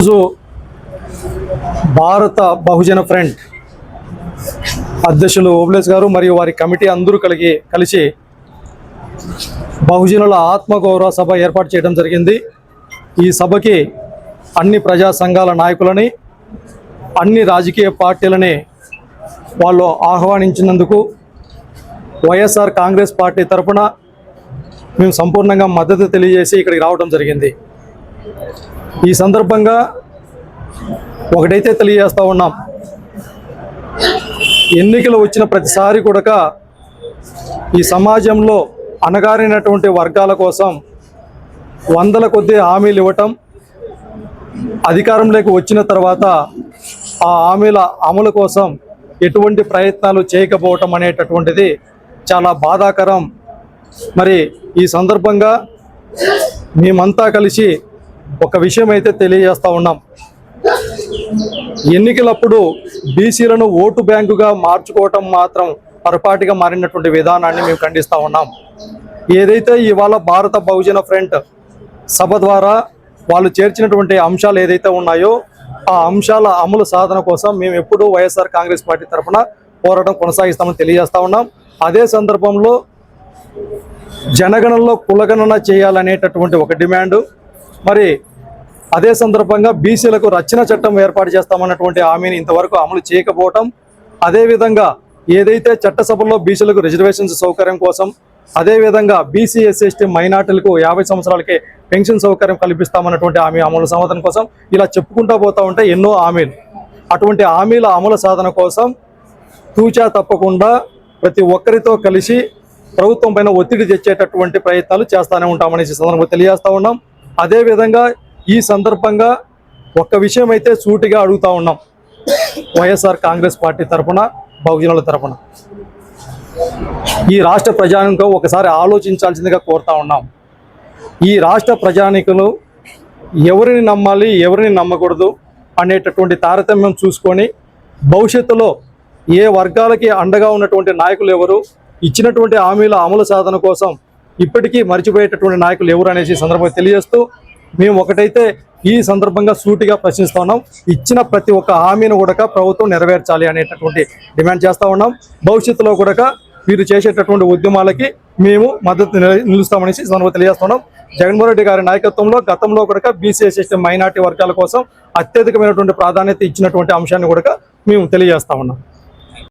రోజు భారత బహుజన ఫ్రంట్ అధ్యక్షులు ఓబ్లేస్ గారు మరియు వారి కమిటీ అందరూ కలిసి బహుజనుల ఆత్మగౌరవ సభ ఏర్పాటు చేయడం జరిగింది. ఈ సభకి అన్ని ప్రజా సంఘాల నాయకులని, అన్ని రాజకీయ పార్టీలని వాళ్ళు ఆహ్వానించినందుకు వైఎస్ఆర్ కాంగ్రెస్ పార్టీ తరఫున మేము సంపూర్ణంగా మద్దతు తెలియజేసి ఇక్కడికి రావడం జరిగింది. ఈ సందర్భంగా ఒకటైతే తెలియజేస్తూ ఉన్నాం, ఎన్నికలు వచ్చిన ప్రతిసారి కూడా ఈ సమాజంలో అణగారినటువంటి వర్గాల కోసం వందల కొద్ది హామీలు ఇవ్వటం, అధికారంలోకి వచ్చిన తర్వాత ఆ హామీల అమలు కోసం ఎటువంటి ప్రయత్నాలు చేయకపోవటం అనేటటువంటిది చాలా బాధాకరం. మరి ఈ సందర్భంగా మేమంతా కలిసి ఒక విషయం అయితే తెలియజేస్తూ ఉన్నాం. ఎన్నికలప్పుడు బీసీలను ఓటు బ్యాంకుగా మార్చుకోవటం మాత్రం పొరపాటుగా మారినటువంటి విధానాన్ని మేము ఖండిస్తూ ఉన్నాం. ఏదైతే ఇవాళ భారత బహుజన ఫ్రంట్ సభ ద్వారా వాళ్ళు చేర్చినటువంటి అంశాలు ఏదైతే ఉన్నాయో ఆ అంశాల అమలు సాధన కోసం మేము ఎప్పుడూ వైఎస్ఆర్ కాంగ్రెస్ పార్టీ తరఫున పోరాటం కొనసాగిస్తామని తెలియజేస్తూ ఉన్నాం. అదే సందర్భంలో జనగణనలో కులగణన చేయాలనేటటువంటి ఒక డిమాండు, మరి అదే సందర్భంగా బీసీలకు రక్షణ చట్టం ఏర్పాటు చేస్తామన్నటువంటి హామీని ఇంతవరకు అమలు చేయకపోవటం, అదేవిధంగా ఏదైతే చట్టసభల్లో బీసీలకు రిజర్వేషన్స్ సౌకర్యం కోసం, అదేవిధంగా బీసీ ఎస్సీ ఎస్టీ మైనార్టీలకు 50 సంవత్సరాలకే పెన్షన్ సౌకర్యం కల్పిస్తామన్నటువంటి హామీ అమలు సాధన కోసం ఇలా చెప్పుకుంటూ పోతూ ఉంటే ఎన్నో హామీలు. అటువంటి హామీల అమలు సాధన కోసం తూచా తప్పకుండా ప్రతి ఒక్కరితో కలిసి ప్రభుత్వం పైన ఒత్తిడి తెచ్చేటటువంటి ప్రయత్నాలు చేస్తూనే ఉంటామని సందర్భంగా తెలియజేస్తూ ఉన్నాం. అదేవిధంగా ఈ సందర్భంగా ఒక్క విషయం అయితే సూటిగా అడుగుతూ ఉన్నాం, వైఎస్ఆర్ కాంగ్రెస్ పార్టీ తరఫున, బహుజనుల తరఫున ఈ రాష్ట్ర ప్రజానికం ఒకసారి ఆలోచించాల్సిందిగా కోరుతా ఉన్నాం. ఈ రాష్ట్ర ప్రజానికులు ఎవరిని నమ్మాలి, ఎవరిని నమ్మకూడదు అనేటటువంటి తారతమ్యం చూసుకొని భవిష్యత్తులో ఏ వర్గాలకి అండగా ఉన్నటువంటి నాయకులు ఎవరు, ఇచ్చినటువంటి హామీల అమలు సాధన కోసం ఇప్పటికీ మర్చిపోయేటటువంటి నాయకులు ఎవరు అనేసి సందర్భంగా తెలియజేస్తూ మేము ఒకటైతే ఈ సందర్భంగా సూటిగా ప్రశ్నిస్తూ ఉన్నాం, ఇచ్చిన ప్రతి ఒక్క హామీని కూడా ప్రభుత్వం నెరవేర్చాలి అనేటటువంటి డిమాండ్ చేస్తూ ఉన్నాం. భవిష్యత్తులో కూడా వీరు చేసేటటువంటి ఉద్యమాలకి మేము మద్దతు నిలుస్తామనేసి సందర్భంగా తెలియజేస్తున్నాం. జగన్మోహన్ రెడ్డి గారి నాయకత్వంలో గతంలో కూడా బీసీ ఎస్సీ మైనార్టీ వర్గాల కోసం అత్యధికమైనటువంటి ప్రాధాన్యత ఇచ్చినటువంటి అంశాన్ని కూడా మేము తెలియజేస్తా ఉన్నాం.